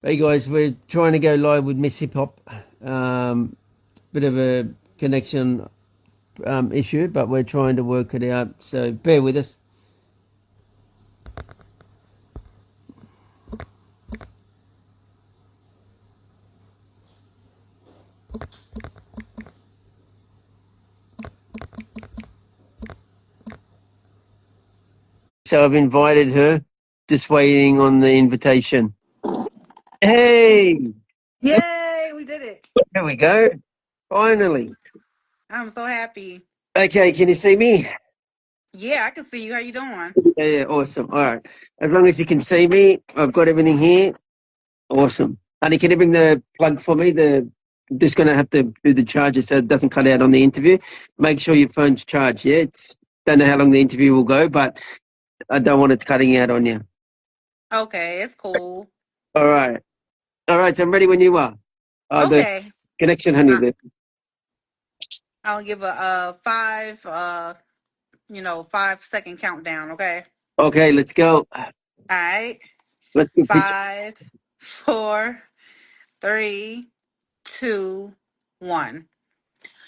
Hey guys, we're trying to go live with Miss Hip Hop. Bit of a connection issue, but we're trying to work it out. So bear with us. So I've invited her, just waiting on the invitation. Hey, Yay, we did it. there we go. Finally. I'm so happy. Okay, can you see me? Yeah, I can see you. How you doing? Yeah, awesome. All right. As long as you can see me, I've got everything here. Awesome. Honey, can you bring the plug for me? I'm just going to have to do the charger so it doesn't cut out on the interview. Make sure your phone's charged, yeah? Don't know how long the interview will go, but I don't want it cutting out on you. Okay, it's cool. All right. All right, so I'm ready when you are. The Okay. connection, honey. I, I'll give a five 5 second countdown, okay? Okay, let's go. All right. Let's get picture. Five, four, three, two, one.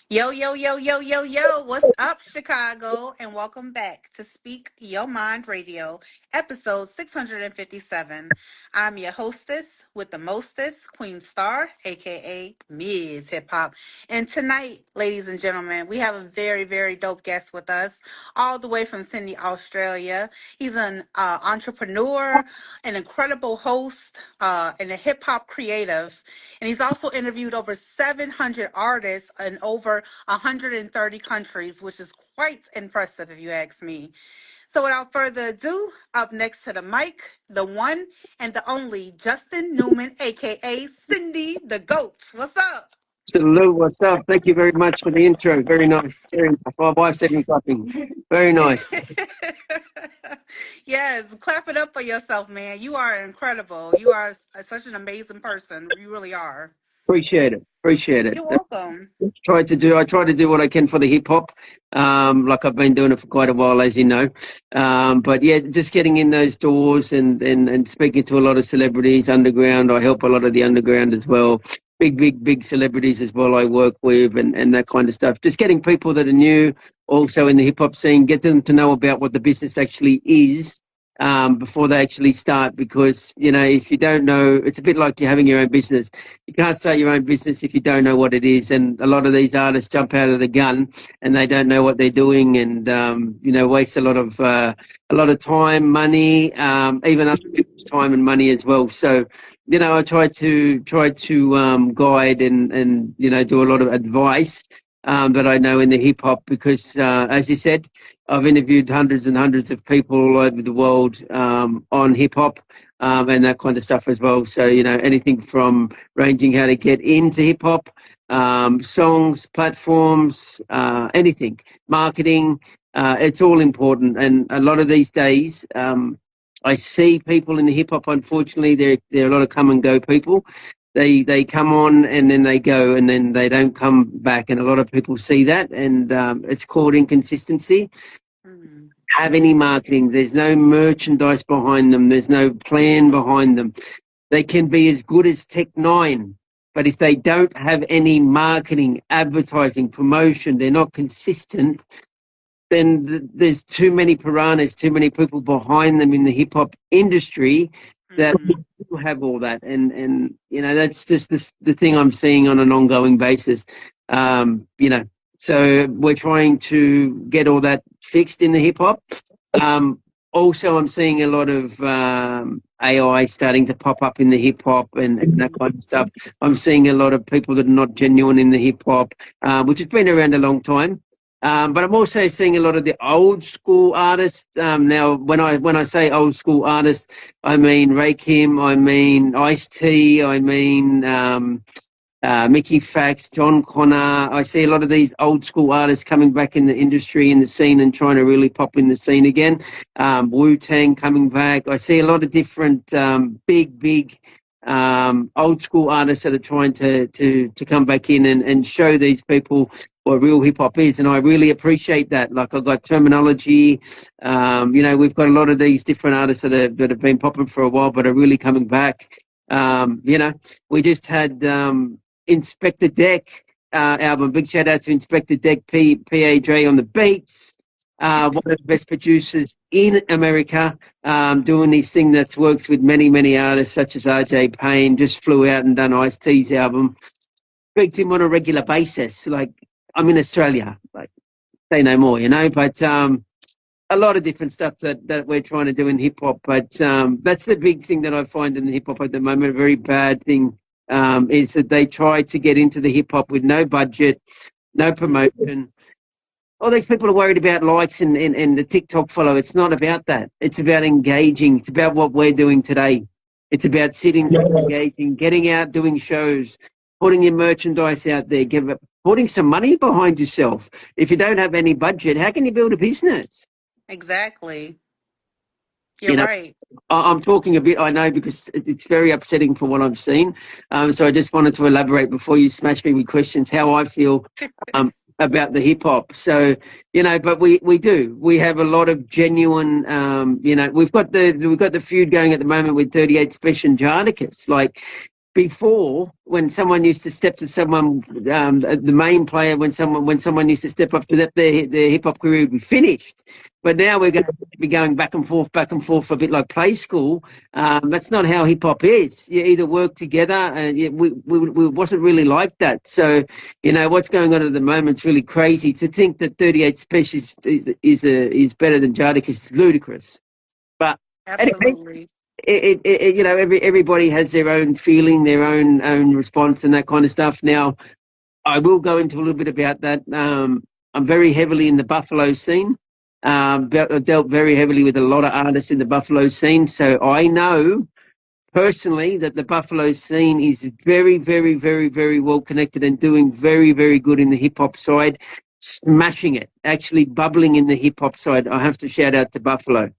Yo, yo, yo, yo, yo, yo, what's up, Chicago? And welcome back to Speak Your Mind Radio, episode 657. I'm your hostess with the mostest, Queen Star, aka Ms. Hip Hop. And tonight, ladies and gentlemen, we have a very, very dope guest with us, all the way from Sydney, Australia. He's an entrepreneur, an incredible host, and a hip hop creative. And he's also interviewed over 700 artists in over 130 countries, which is quite impressive if you ask me. So without further ado, up next to the mic, the one and the only Justin Newman, aka Cindy the Goat. What's up? Salute, what's up? Thank you very much for the intro. Very nice. Very nice. My wife said me clapping. Very nice. Yes, clap it up for yourself, man. You are incredible. You are such an amazing person. You really are. Appreciate it. Appreciate it. You're welcome. I try to do what I can for the hip hop. Like I've been doing it for quite a while, as you know. But yeah, just getting in those doors and speaking to a lot of celebrities underground. I help a lot of the underground as well. Big celebrities as well I work with and that kind of stuff. Just getting people that are new also in the hip hop scene, get them to know about what the business actually is. Before they actually start, because if you don't know, it's a bit like you're having your own business. You can't start your own business if you don't know what it is. And a lot of these artists jump out of the gun and they don't know what they're doing, and waste a lot of time, money, even other people's time and money as well. So I try to guide and do a lot of advice that I know in the hip hop, because as you said, I've interviewed hundreds and hundreds of people all over the world on hip hop and that kind of stuff as well. So, anything from ranging how to get into hip hop, songs, platforms, anything, marketing, it's all important. And a lot of these days, I see people in the hip hop, unfortunately, they're a lot of come and go people. They come on and then they go and then they don't come back, and a lot of people see that, and it's called inconsistency. Mhm. Have any marketing? There's no merchandise behind them. There's no plan behind them. They can be as good as Tech Nine, but if they don't have any marketing, advertising, promotion, they're not consistent. Then there's too many piranhas, too many people behind them in the hip hop industry that Mhm. have all that, and that's just the thing I'm seeing on an ongoing basis. um you know so we're trying to get all that fixed in the hip hop. Also, I'm seeing a lot of AI starting to pop up in the hip hop and that kind of stuff. I'm seeing a lot of people that are not genuine in the hip hop, which has been around a long time. But I'm also seeing a lot of the old school artists. Now, when I say old school artists, I mean Rakim, I mean Ice-T, I mean Mickey Fax, John Connor. I see a lot of these old school artists coming back in the industry, in the scene, and trying to really pop in the scene again. Wu-Tang coming back. I see a lot of different big old school artists that are trying to come back in and show these people what real hip hop is, and I really appreciate that. Like, I've got terminology. We've got a lot of these different artists that have been popping for a while, but are really coming back. You know, we just had Inspector Deck album. Big shout out to Inspector Deck, P.A. Dre on the beats. One of the best producers in America, doing this thing that's works with many, many artists such as RJ Payne. Just flew out and done Ice-T's album. Speak to him on a regular basis. Like, I'm in Australia, like, say no more, you know, but a lot of different stuff that we're trying to do in hip hop. But that's the big thing that I find in the hip hop at the moment. A very bad thing is that they try to get into the hip hop with no budget, no promotion. All these people are worried about likes and the TikTok follow. It's not about that. It's about engaging. It's about what we're doing today. It's about sitting, engaging, getting out, doing shows, putting your merchandise out there, putting some money behind yourself. If you don't have any budget, how can you build a business? Exactly. You You're know, right. I'm talking a bit, I know, because it's very upsetting from what I've seen. So I just wanted to elaborate before you smash me with questions how I feel about the hip hop. So, you know, but we do. We have a lot of genuine, you know, we've got the feud going at the moment with 38 Special and Jadakiss. Like, before, when someone used to step to someone, the main player, when someone used to step up to that, their hip hop career would be finished. But now we're going to be going back and forth, a bit like play school. That's not how hip hop is. You either work together, and we wasn't really like that. So, you know, what's going on at the moment is really crazy. To think that 38 Special is better than Jadakiss is ludicrous. But anyway, Absolutely. you know, everybody has their own feeling, their own response, and that kind of stuff. Now, I will go into a little bit about that. I'm very heavily in the Buffalo scene. Dealt very heavily with a lot of artists in the Buffalo scene, so I know personally that the Buffalo scene is very, very, very, very well connected and doing very, very good in the hip hop side, smashing it, actually bubbling in the hip hop side. I have to shout out to Buffalo.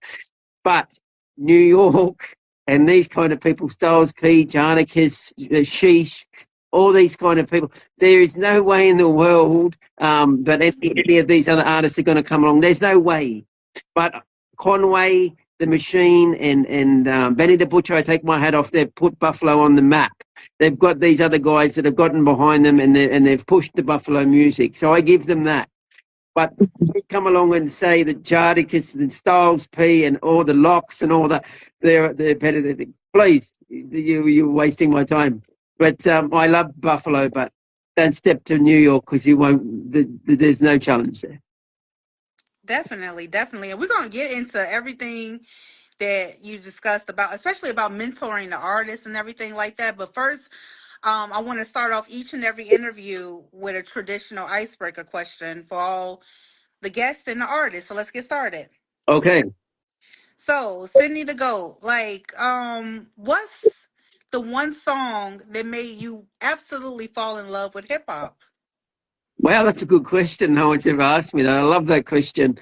But New York and these kind of people, Styles P, Jadakiss, Sheesh, all these kind of people, there is no way in the world that any of these other artists are going to come along. There's no way. But Conway, The Machine, and Benny the Butcher, I take my hat off. They've put Buffalo on the map. They've got these other guys that have gotten behind them, and they've pushed the Buffalo music. So I give them that. But you come along and say that Jadakiss and Styles P and all the Locks and all that, they're better. Please, you're wasting my time. But I love Buffalo, but don't step to New York because you won't. There's no challenge there. Definitely, definitely. And we're going to get into everything that you discussed about, especially about mentoring the artists and everything like that. But first, I want to start off each and every interview with a traditional icebreaker question for all the guests and the artists. So let's get started. Okay. So, Sydney the Goat, like, what's the one song that made you absolutely fall in love with hip hop? Wow, that's a good question. No one's ever asked me that. I love that question.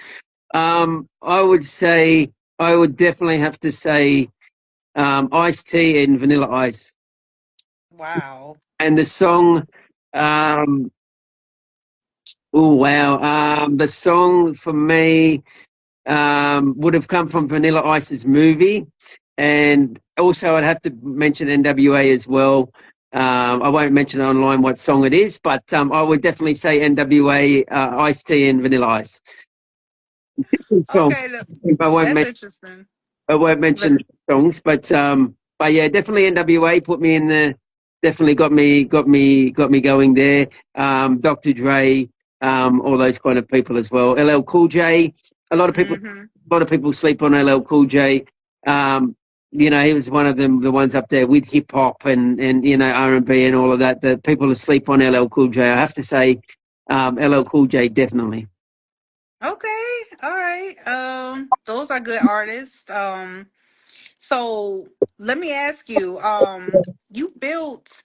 I would say I would definitely have to say Iced Tea and Vanilla Ice. Wow. And the song, um, oh wow, the song for me would have come from Vanilla Ice's movie, and also I'd have to mention NWA as well. I won't mention online what song it is, but I would definitely say NWA, Ice T, and Vanilla Ice. Song. Okay, I won't that's mention. interesting. I won't mention songs, but yeah, definitely NWA put me in the. Definitely got me going there. Dr. Dre, all those kind of people as well. LL Cool J. A lot of people, Hmm. a lot of people sleep on LL Cool J. You know, he was one of them, the ones up there with hip hop and you know R&B and all of that. The people who sleep on LL Cool J. I have to say, LL Cool J definitely. Okay, all right. Those are good artists. So let me ask you, you built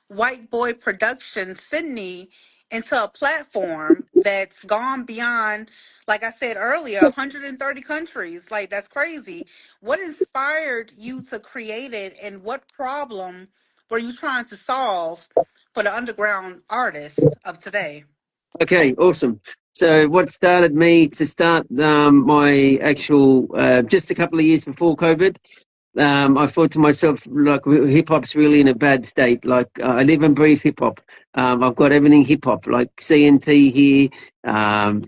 White Boy Productions Sydney into a platform that's gone beyond, like I said earlier, 130 countries. Like, that's crazy. What inspired you to create it, and what problem were you trying to solve for the underground artists of today? Okay, awesome. So what started me to start my actual just a couple of years before COVID. I thought to myself, like, hip hop's really in a bad state. Like, I live and breathe hip hop. I've got everything hip hop, like CNT here,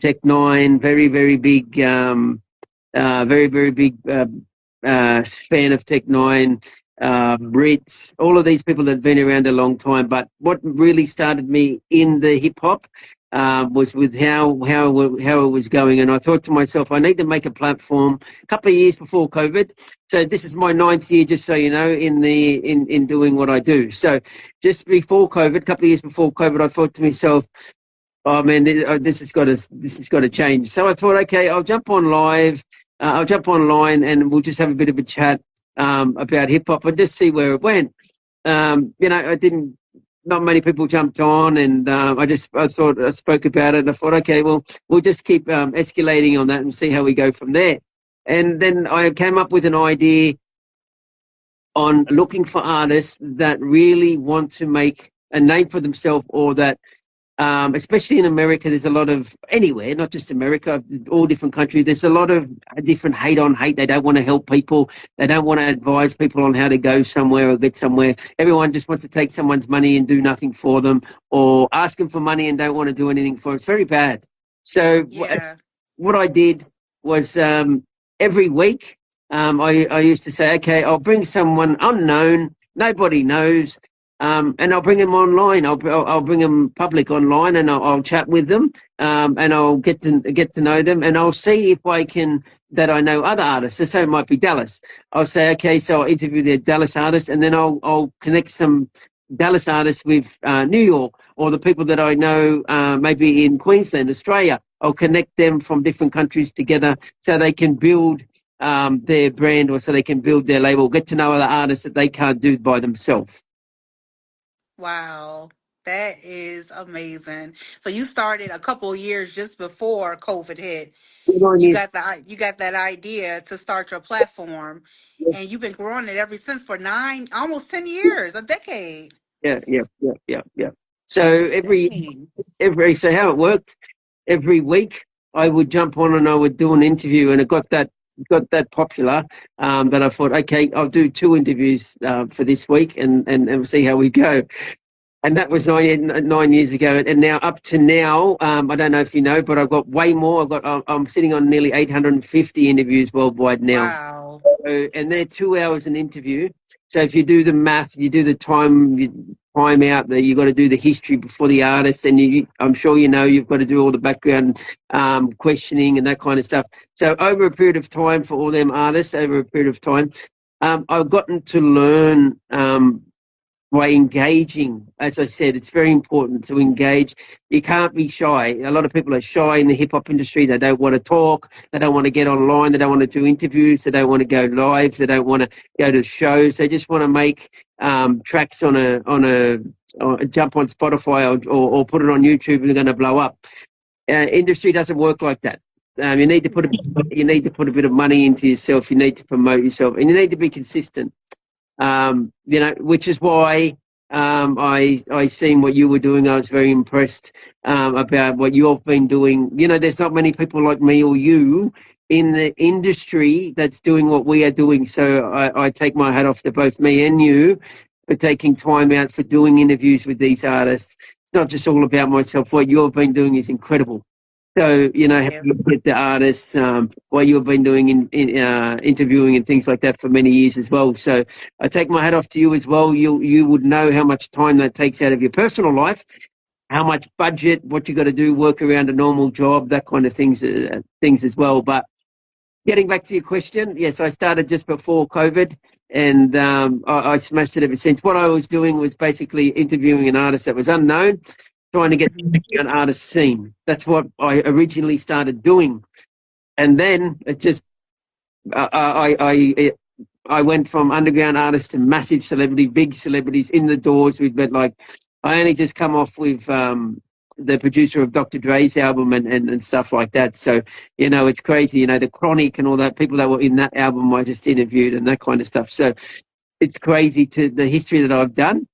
Tech Nine, very, very big, very, very big fan of Tech Nine, Brits, all of these people that have been around a long time. But what really started me in the hip hop was with how it was going, and I thought to myself, I need to make a platform. A couple of years before COVID, so this is my ninth year, just so you know, in doing what I do. So just before COVID, a couple of years before COVID, I thought to myself, oh man, this has got to change. So I thought, okay, I'll jump on live. I'll jump online and we'll just have a bit of a chat about hip hop and just see where it went. I didn't. Not many people jumped on, and I thought I spoke about it, and I thought, okay, well, we'll just keep escalating on that and see how we go from there. And then I came up with an idea on looking for artists that really want to make a name for themselves, or that especially in America, there's a lot of, anywhere, not just America, all different countries, there's a lot of different hate on hate. They don't want to help people. They don't want to advise people on how to go somewhere or get somewhere. Everyone just wants to take someone's money and do nothing for them, or ask them for money and don't want to do anything for them. It's very bad. So Yeah. what I did was every week I used to say, okay, I'll bring someone unknown, nobody knows, and I'll bring them online. I'll bring them public online, and I'll chat with them, and I'll get to know them, and I'll see if that I know other artists. So it might be Dallas. I'll say, okay, so I'll interview the Dallas artists, and then I'll connect some Dallas artists with New York, or the people that I know maybe in Queensland, Australia. I'll connect them from different countries together so they can build their brand, or so they can build their label, get to know other artists that they can't do by themselves. Wow. That is amazing. So you started a couple of years just before COVID hit. You got that idea to start your platform, and you've been growing it ever since for almost 10 years, a decade. Yeah. So Dang. so how it worked, every week I would jump on and I would do an interview, and it got that popular that I thought, okay, I'll do 2 interviews for this week, and we'll see how we go. And that was 9 years ago, and now up to now, I don't know if you know, but I've got way more. I'm sitting on nearly 850 interviews worldwide now. Wow. So, and they're 2 hours an interview. So if you do the math, you do the time out there, you've got to do the history before the artist, and I'm sure you know you've got to do all the background questioning and that kind of stuff. So over a period of time, for all them artists, over a period of time, I've gotten to learn by engaging. As I said, it's very important to engage. You can't be shy. A lot of people are shy in the hip hop industry. They don't want to talk. They don't want to get online. They don't want to do interviews. They don't want to go live. They don't want to go to shows. They just want to make tracks on a jump on Spotify or put it on YouTube, and they're going to blow up. Industry doesn't work like that. You need to put a bit of money into yourself. You need to promote yourself, and you need to be consistent. Which is why I seen what you were doing. I was very impressed about what you've been doing. There's not many people like me or you in the industry that's doing what we are doing. So I take my hat off to both me and you for taking time out for doing interviews with these artists. It's not just all about myself. What you've been doing is incredible. So, have a look at the artists, what you've been doing in interviewing and things like that for many years as well. So I take my hat off to you as well. You would know how much time that takes out of your personal life, how much budget, what you got to do, work around a normal job, that kind of things as well. But getting back to your question, yes, I started just before COVID, and I smashed it ever since. What I was doing was basically interviewing an artist that was unknown, trying to get an artist scene. That's what I originally started doing, and then it just I went from underground artist to massive celebrity, big celebrities in the doors. We've been like, I only just come off with the producer of Dr. Dre's album and stuff like that. So it's crazy. The Chronic and all that, people that were in that album I just interviewed and that kind of stuff. So it's crazy to the history that I've done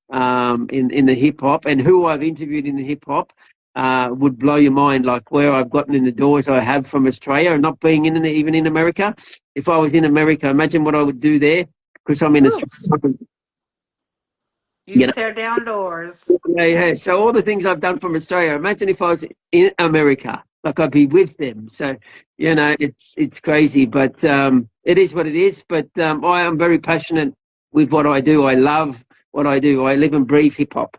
in the hip hop, and who I've interviewed in the hip hop would blow your mind, like where I've gotten in the doors I have from Australia, and not being even in America. If I was in America, imagine what I would do there. because I'm in Whew. Australia. You tear down doors. Yeah, yeah. So all the things I've done from Australia, imagine if I was in America, like I'd be with them. So, it's crazy, but it is what it is. But I am very passionate with what I do. I love what I do. I live and breathe hip hop.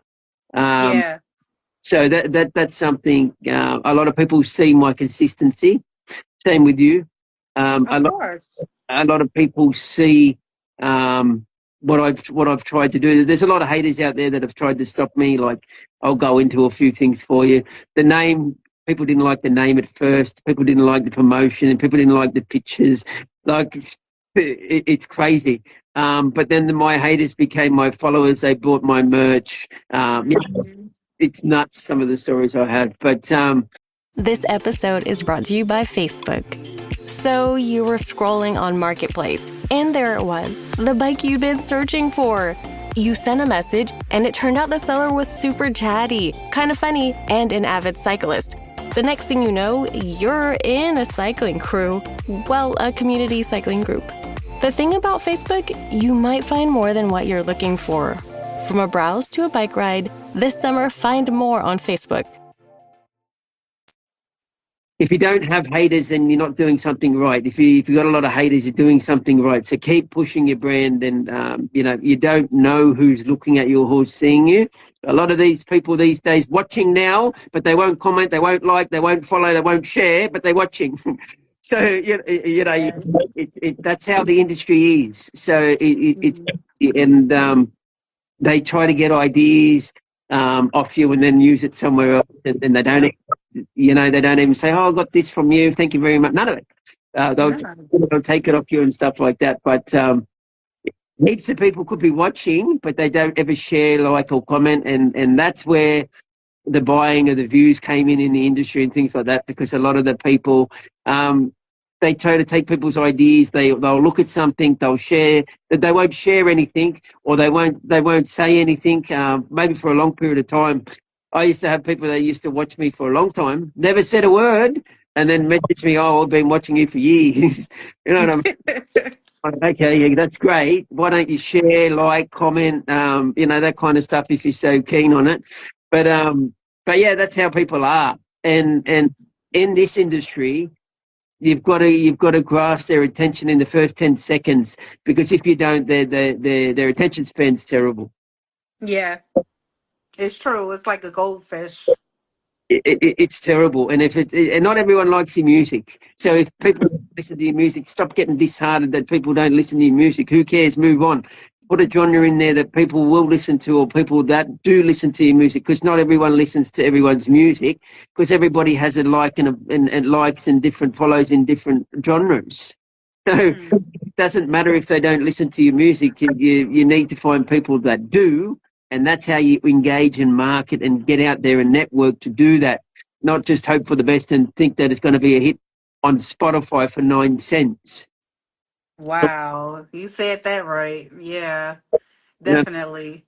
Um, Yeah, so that's something a lot of people see my consistency. Same with you. of course. A lot of people see what I've tried to do. There's a lot of haters out there that have tried to stop me. Like, I'll go into a few things for you. The name, people didn't like the name at first. People didn't like the promotion, and people didn't like the pictures. Like, it's crazy. But then my haters became my followers. They bought my merch. Mhm. It's nuts, some of the stories I have. But This episode is brought to you by Facebook. So you were scrolling on Marketplace, and there it was, the bike you'd been searching for. You sent a message, and it turned out the seller was super chatty, kind of funny, and an avid cyclist. The next thing you know, you're in a cycling crew. Well, a community cycling group. The thing about Facebook, you might find more than what you're looking for. From a browse to a bike ride, this summer find more on Facebook. if you don't have haters, then you're not doing something right. If you got a lot of haters, you're doing something right. So keep pushing your brand, and you don't know who's looking at you or who's seeing you. A lot of these people these days watching now, but they won't comment, they won't like, they won't follow, they won't share, but they're watching. So that's how the industry is. So it's and they try to get ideas off you and then use it somewhere else, and they don't. They don't even say, "Oh, I got this from you. Thank you very much." None of it. They'll take it off you and stuff like that. But heaps of people could be watching, but they don't ever share, like, or comment, and that's where the buying of the views came in the industry and things like that. Because a lot of the people, they try to take people's ideas. They'll look at something, they'll share. They won't share anything, or they won't say anything. Maybe for a long period of time. I used to have people that used to watch me for a long time, never said a word, and then message me, "Oh, I've been watching you for years." You know what I mean? Okay, yeah, that's great. Why don't you share, like, comment, that kind of stuff if you're so keen on it. But yeah, that's how people are. And in this industry, you've got to grasp their attention in the first 10 seconds, because if you don't, their attention span's terrible. Yeah, it's true. It's like a goldfish. It's terrible, and and not everyone likes your music. So if people listen to your music, stop getting disheartened that people don't listen to your music. Who cares? Move on. Put a genre in there that people will listen to, or people that do listen to your music, because not everyone listens to everyone's music, because everybody has a like and likes and different follows in different genres. So it doesn't matter if they don't listen to your music. You need to find people that do. And that's how you engage and market and get out there and network to do that. Not just hope for the best and think that it's going to be a hit on Spotify for 9 cents. Wow, you said that right. Yeah, You know, definitely.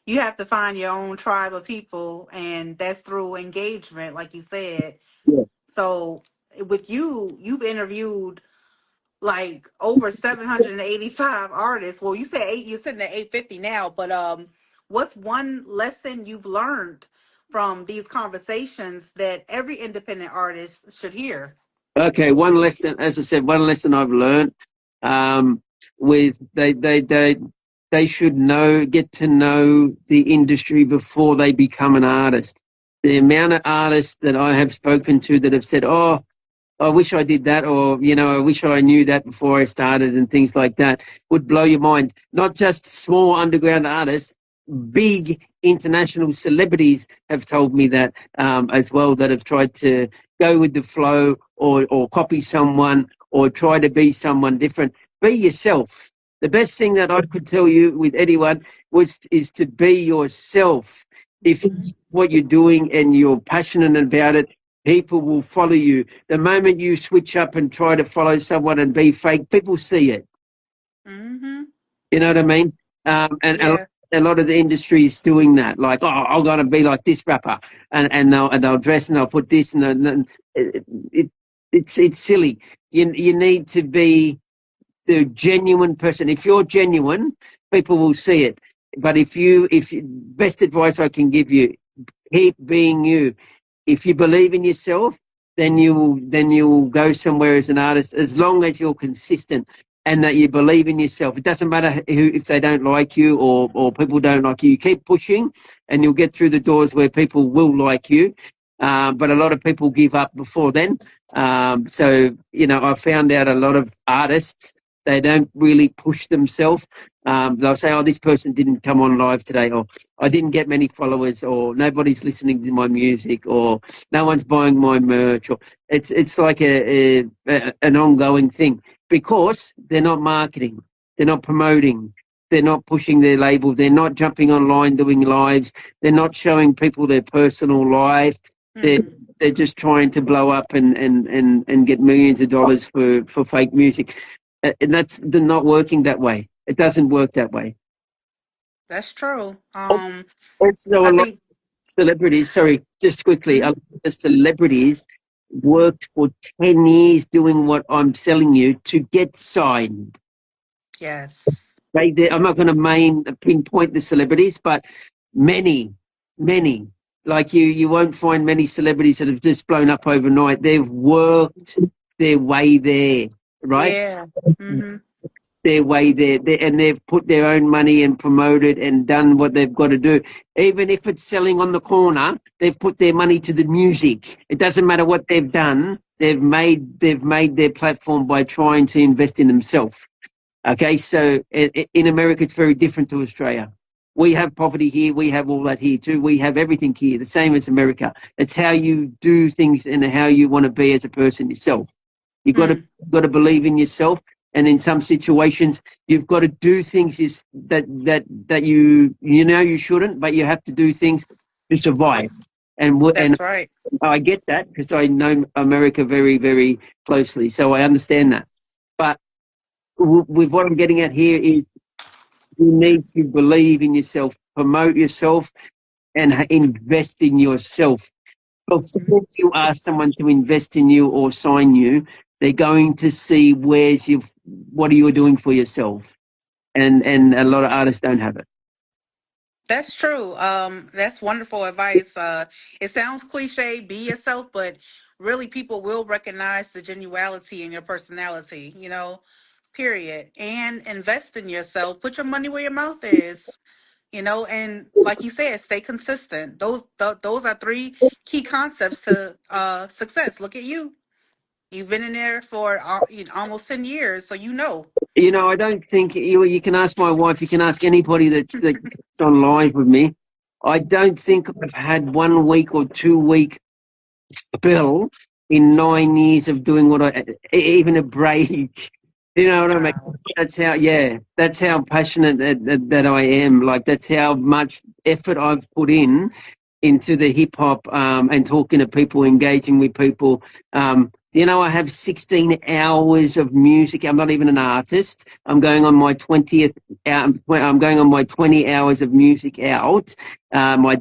You have to find your own tribe of people, and that's through engagement, like you said. yeah. So with you, you've interviewed like over 785 artists. Well, you said eight, you're sitting at 850 now, but what's one lesson you've learned from these conversations that every independent artist should hear? Okay, one lesson, as I said, one lesson I've learned, with they should get to know the industry before they become an artist. The amount of artists that I have spoken to that have said, "Oh, I wish I did that," or, "I wish I knew that before I started," and things like that, would blow your mind. Not just small underground artists, big international celebrities have told me that as well, that have tried to go with the flow, or copy someone, or try to be someone different. Be yourself. The best thing that I could tell you with anyone is to be yourself. If what you're doing and you're passionate about it, people will follow you. The moment you switch up and try to follow someone and be fake, people see it. Mm-hmm. You know what I mean? And Yeah. a lot of the industry is doing that. Like, "Oh, I'm gonna be like this rapper," and they'll dress and they'll put this, and it's silly. You need to be the genuine person. If you're genuine, people will see it. But if you, best advice I can give you, keep being you. If you believe in yourself, then you'll go somewhere as an artist, as long as you're consistent and that you believe in yourself. It doesn't matter if they don't like you or people don't like you. You keep pushing and you'll get through the doors where people will like you. But a lot of people give up before then. So, I found out a lot of artists, they don't really push themselves. They'll say, oh, this person didn't come on live today, or I didn't get many followers, or nobody's listening to my music, or no one's buying my merch. Or it's like an ongoing thing because they're not marketing, they're not promoting, they're not pushing their label, they're not jumping online doing lives, they're not showing people their personal life. They're just trying to blow up and get millions of dollars for fake music. And they're not working that way. It doesn't work that way. That's true. Also, I a lot of think. celebrities, sorry, just quickly, a Mhm. lot of the celebrities worked for 10 years doing what I'm selling you to get signed. Yes. I'm not going to pinpoint the celebrities, but many, many, like you won't find many celebrities that have just blown up overnight. They've worked their way there, right? Yeah. Hmm. Their way there, and they've put their own money and promoted and done what they've got to do. Even if it's selling on the corner, they've put their money to the music. It doesn't matter what they've done. They've made their platform by trying to invest in themselves. Okay, so in America, it's very different to Australia. We have poverty here. We have all that here too. We have everything here, the same as America. It's how you do things and how you want to be as a person yourself. You've got to believe in yourself, and in some situations, you've got to do things that you shouldn't, but you have to do things to survive. And That's right. I get that because I know America very, very closely, so I understand that. But with what I'm getting at here is you need to believe in yourself, promote yourself, and invest in yourself. Mhm. Before you ask someone to invest in you or sign you, they're going to see what are you doing for yourself, and a lot of artists don't have it. That's true. That's wonderful advice. It sounds cliche, be yourself, but really people will recognize the genuality in your personality, period. And invest in yourself. Put your money where your mouth is, and like you said, stay consistent. Those are three key concepts to success. Look at you. You've been in there for almost 10 years, so you know. I don't think you can ask my wife. You can ask anybody that's on live with me. I don't think I've had 1 week or 2 week spell in 9 years of doing even a break. You know what I mean? Wow. That's how passionate that I am. Like, that's how much effort I've put into the hip hop, and talking to people, engaging with people. I have 16 hours of music. I'm not even an artist. I'm going on my 20th. I'm going on my 20 hours of music out. My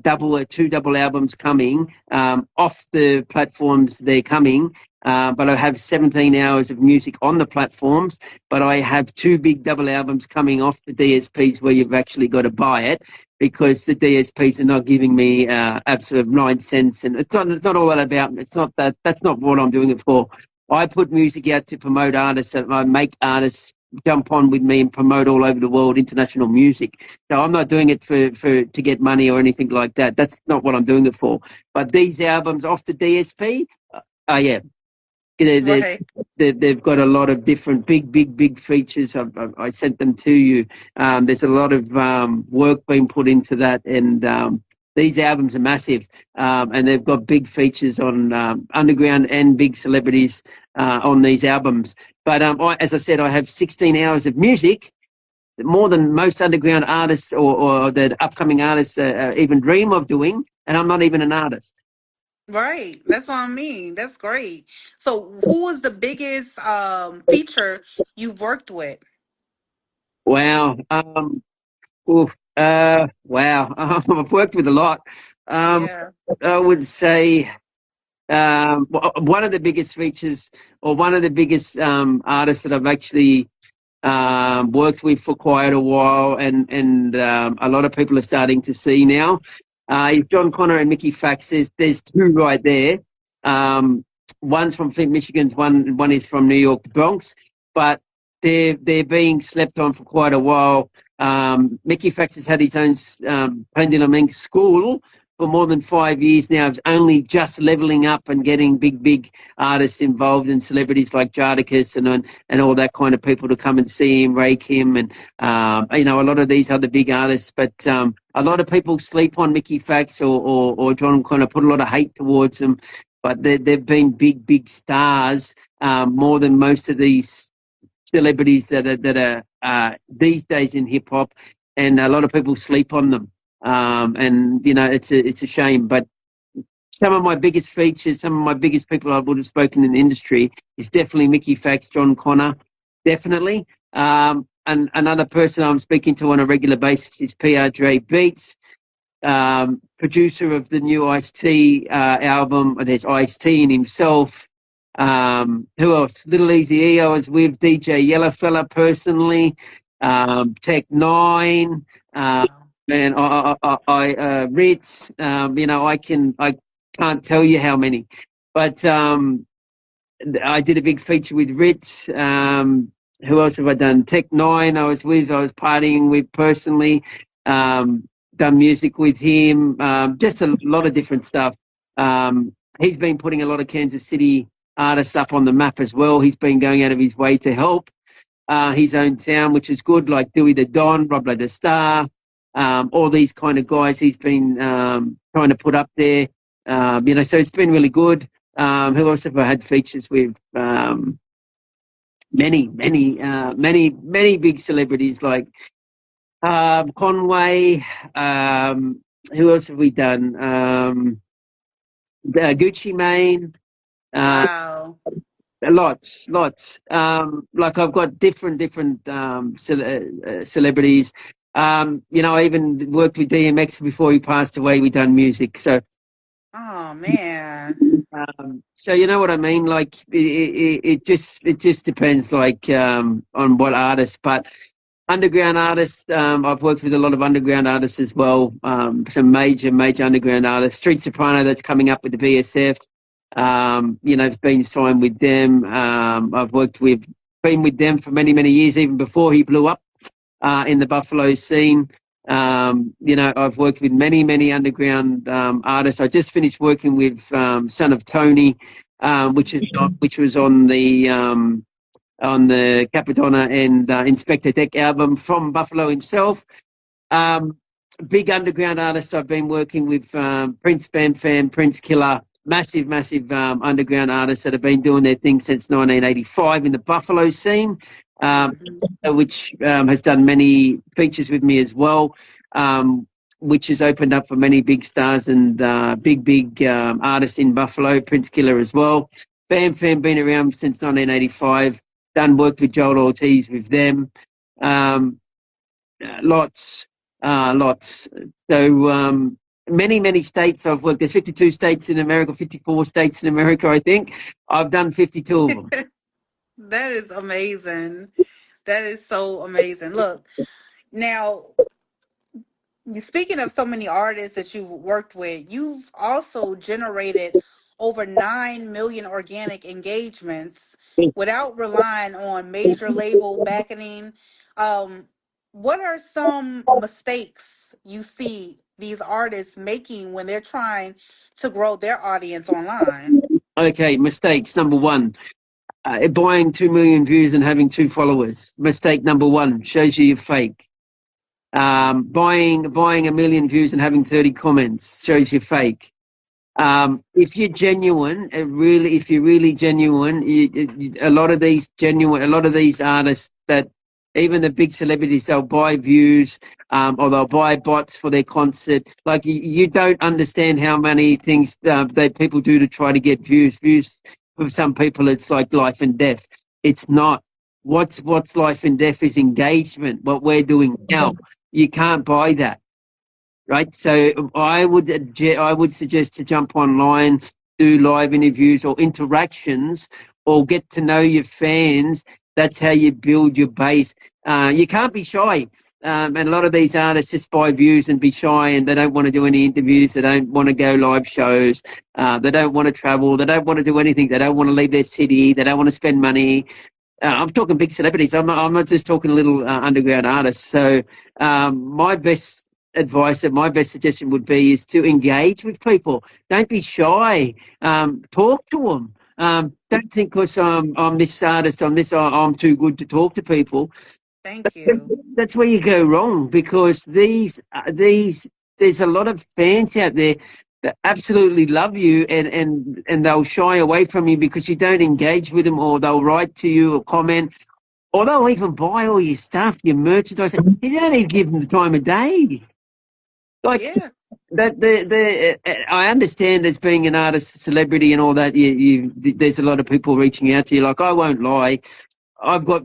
two double albums coming off the platforms. They're coming. But I have 17 hours of music on the platforms. But I have two big double albums coming off the DSPs where you've actually got to buy it, because the DSPs are not giving me absolute 9 cents, and it's not all that about. It's not that. That's not what I'm doing it for. I put music out to promote artists, and I make artists jump on with me and promote all over the world international music. So I'm not doing it for to get money or anything like that. That's not what I'm doing it for. But these albums off the DSP, yeah, they Right. they've got a lot of different big features. I sent them to you. There's a lot of work being put into that, and these albums are massive, and they've got big features on underground and big celebrities on these albums. But as I said, I have 16 hours of music, more than most underground artists or the upcoming artists even dream of doing, and I'm not even an artist. Right. That's what I mean. That's great. So who is the biggest feature you've worked with? Wow. Wow. I've worked with a lot. Um, Yeah. I would say one of the biggest features, or one of the biggest artists that I've actually worked with for quite a while, and a lot of people are starting to see now. If John Connor and Mickey Fax, there's two right there. One's from Flint, Michigan's one is from New York, the Bronx, but they're being slept on for quite a while. Mickey Fax has had his own Pendulum Inc. school for more than 5 years now. It's only just leveling up and getting big artists involved, and celebrities like Jadakiss and all that kind of people to come and see him, rake him, and a lot of these other big artists. But a lot of people sleep on Mickey Fax or John Connor, put a lot of hate towards them. But they've been big stars, more than most of these celebrities that are these days in hip hop, and a lot of people sleep on them. And it's a shame. But some of my biggest features, some of my biggest people I would have spoken in the industry is definitely Mickey Fax, John Connor, definitely. And another person I'm speaking to on a regular basis is PR Dre Beats, producer of the new Ice-T album. There's Ice-T and himself. Who else? Little Easy E I was with, DJ Yellowfella personally, Tech Nine, and I Ritz. I can't tell you how many, but I did a big feature with Ritz. Who else have I done? Tech Nine I was partying with personally. Done music with him. Just a lot of different stuff. He's been putting a lot of Kansas City artists up on the map as well. He's been going out of his way to help his own town, which is good, like Dewey the Don, Roblo the Star, all these kind of guys he's been trying to put up there. So it's been really good. Who else have I had features with? Many big celebrities like Conway. Who else have we done? Gucci Mane. Wow. Lots. Like I've got different celebrities. I even worked with DMX before he passed away. We done music, so. Oh man. So you know what I mean. Like it just depends, like on what artist. But underground artists, I've worked with a lot of underground artists as well. Some major underground artists. Street Soprano, that's coming up with the BSF. It's been signed with them. I've been with them for many years, even before he blew up in the Buffalo scene. I've worked with many underground artists. I just finished working with Son of Tony, which was on the Capadonna and Inspector Deck album from Buffalo himself. Big underground artists I've been working with, Prince Bam Fam, Prince Killer, massive underground artists that have been doing their thing since 1985 in the Buffalo scene, which has done many features with me as well, which has opened up for many big stars and big artists in Buffalo, Prince Killer as well. Bam Fam been around since 1985, done work with Joel Ortiz with them, lots. So many states I've worked. There's 52 states in America, 54 states in America, I think. I've done 52 of them. That is amazing. That is so amazing. Look, now, speaking of so many artists that you've worked with, you've also generated over 9 million organic engagements without relying on major label backing. What are some mistakes you see these artists making when they're trying to grow their audience online? Okay, mistakes. Number one, buying 2 million views and having 2 followers. Mistake number one, shows you're fake. Buying 1 million views and having 30 comments shows you're fake. If you're genuine, if you're really genuine, a lot of these artists that, even the big celebrities, they'll buy views, or they'll buy bots for their concert. Like you don't understand how many things that people do to try to get views. Views for some people, it's like life and death. It's not. What's life and death is engagement. What we're doing now, you can't buy that, right? So I would suggest to jump online, do live interviews or interactions, or get to know your fans That's how you build your base. You can't be shy. And a lot of these artists just buy views and be shy, and they don't want to do any interviews. They don't want to go live shows. They don't want to travel. They don't want to do anything. They don't want to leave their city. They don't want to spend money. I'm talking big celebrities. I'm not just talking little underground artists. So my best advice and my best suggestion would be is to engage with people. Don't be shy. Talk to them. Don't think because I'm this artist, I'm too good to talk to people. Thank you. That's where you go wrong, because there's a lot of fans out there that absolutely love you, and they'll shy away from you because you don't engage with them, or they'll write to you or comment, or they'll even buy all your stuff, your merchandise. You don't even give them the time of day. Like, Yeah. I understand as being an artist, celebrity, and all that. There's a lot of people reaching out to you. Like, I won't lie, I've got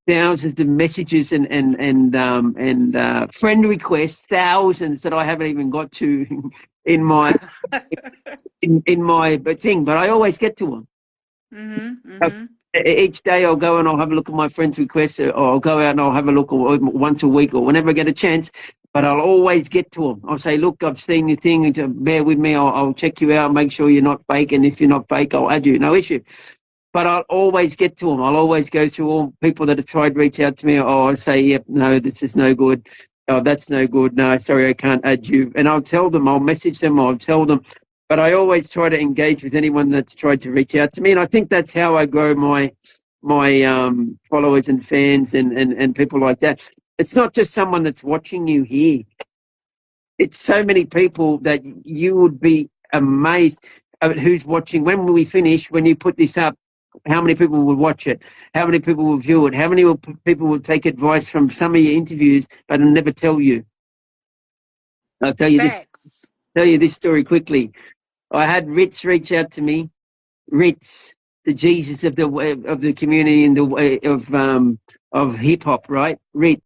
thousands of messages and friend requests, thousands that I haven't even got to in my in my thing, but I always get to them. Each day I'll go and I'll have a look at my friends' requests, or I'll go out and I'll have a look once a week or whenever I get a chance. But I'll always get to them. I'll say, look, I've seen your thing, and bear with me. I'll check you out, make sure you're not fake, and if you're not fake, I'll add you. No issue. But I'll always get to them. I'll always go through all people that have tried to reach out to me. Oh, I say, yep, no, this is no good. Oh, that's no good. No, sorry, I can't add you. And I'll tell them, I'll message them, I'll tell them. But I always try to engage with anyone that's tried to reach out to me. And I think that's how I grow my followers and fans and people like that. It's not just someone that's watching you here. It's so many people that you would be amazed at who's watching. When we finish, when you put this up, how many people will watch it? How many people will view it? How many people will take advice from some of your interviews but will never tell you? I'll tell you this story quickly. I had Ritz reach out to me. Ritz, the Jesus of the community and the way of hip hop, right? Ritz.